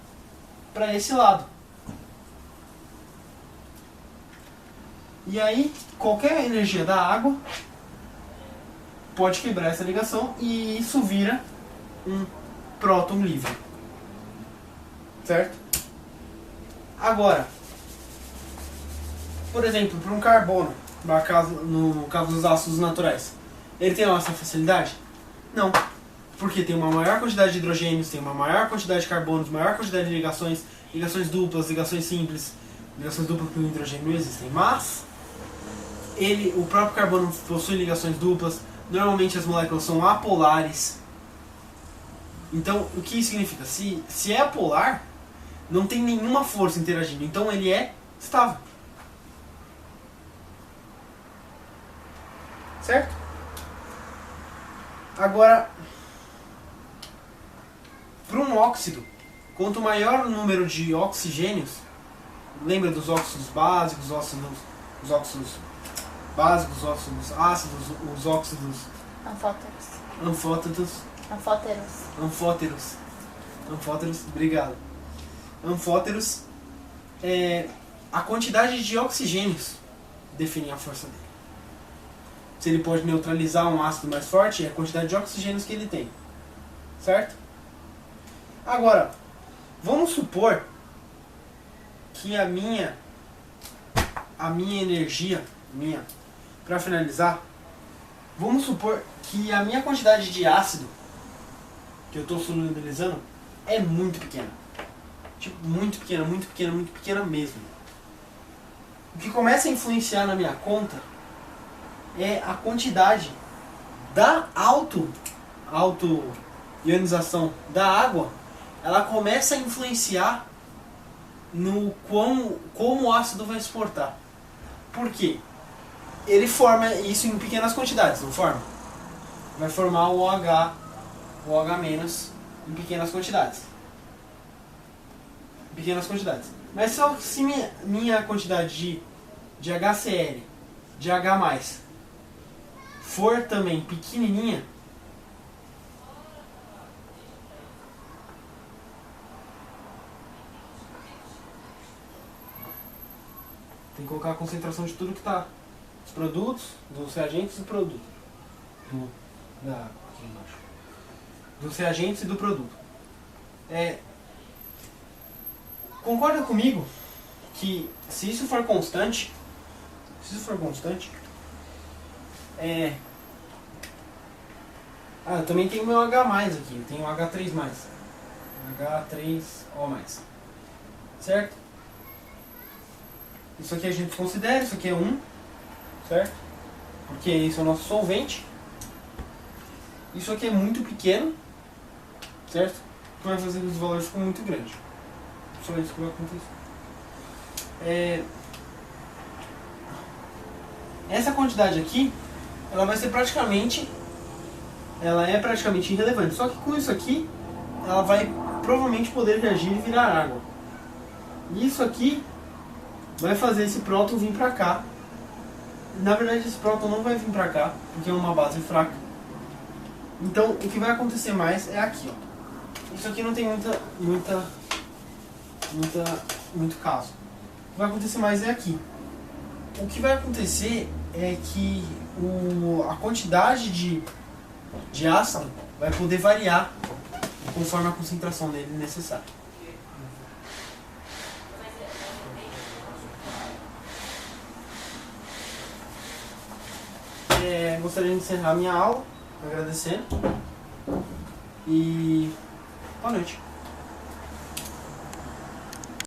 para esse lado. E aí, qualquer energia da água pode quebrar essa ligação e isso vira um próton livre. Certo? Agora, por exemplo, para um carbono, no caso dos ácidos naturais, ele tem essa facilidade? Não. Porque tem uma maior quantidade de hidrogênios, tem uma maior quantidade de carbonos, maior quantidade de ligações duplas, ligações simples. Ligações duplas com o hidrogênio não existem, mas o próprio carbono possui ligações duplas. Normalmente as moléculas são apolares. Então, o que significa? Se é apolar, não tem nenhuma força interagindo, então ele é estável. Certo? Agora, para um óxido, quanto maior o número de oxigênios, lembra dos óxidos básicos, os óxidos básicos, os óxidos ácidos, os óxidos anfóteros, obrigado. Anfóteros, a quantidade de oxigênios define a força dele. Se ele pode neutralizar um ácido mais forte, é a quantidade de oxigênios que ele tem. Certo? Agora, vamos supor que a minha energia, para finalizar, vamos supor que a minha quantidade de ácido que eu estou solubilizando é muito pequena. Tipo, muito pequena mesmo. O que começa a influenciar na minha conta é a quantidade da auto-ionização da água. Ela começa a influenciar no como o ácido vai se portar. Por quê? Ele forma isso em pequenas quantidades, não forma? Vai formar o OH menos em pequenas quantidades. Mas se minha quantidade de HCl, de H+, for também pequenininha, que colocar a concentração de tudo que está, dos produtos, dos reagentes e do produto. Aqui embaixo. Dos reagentes e do produto. Concorda comigo que se isso for constante, eu também tenho meu H+, aqui, eu tenho H3+, H3O+, certo? Isso aqui a gente considera, isso aqui é 1, certo? Porque esse é o nosso solvente. Isso aqui é muito pequeno, certo? Que vai fazer os valores ficarem muito grandes. Só isso que vai acontecer. Essa quantidade aqui, ela vai ser praticamente irrelevante. Só que com isso aqui, ela vai provavelmente poder reagir e virar água. Isso aqui vai fazer esse próton vir pra cá. Na verdade, esse próton não vai vir pra cá, porque é uma base fraca. Então, o que vai acontecer mais é aqui, ó. Isso aqui não tem muito caso. O que vai acontecer mais é aqui. O que vai acontecer é que a quantidade de ácido vai poder variar conforme a concentração dele necessária. Gostaria de encerrar minha aula agradecendo e boa noite.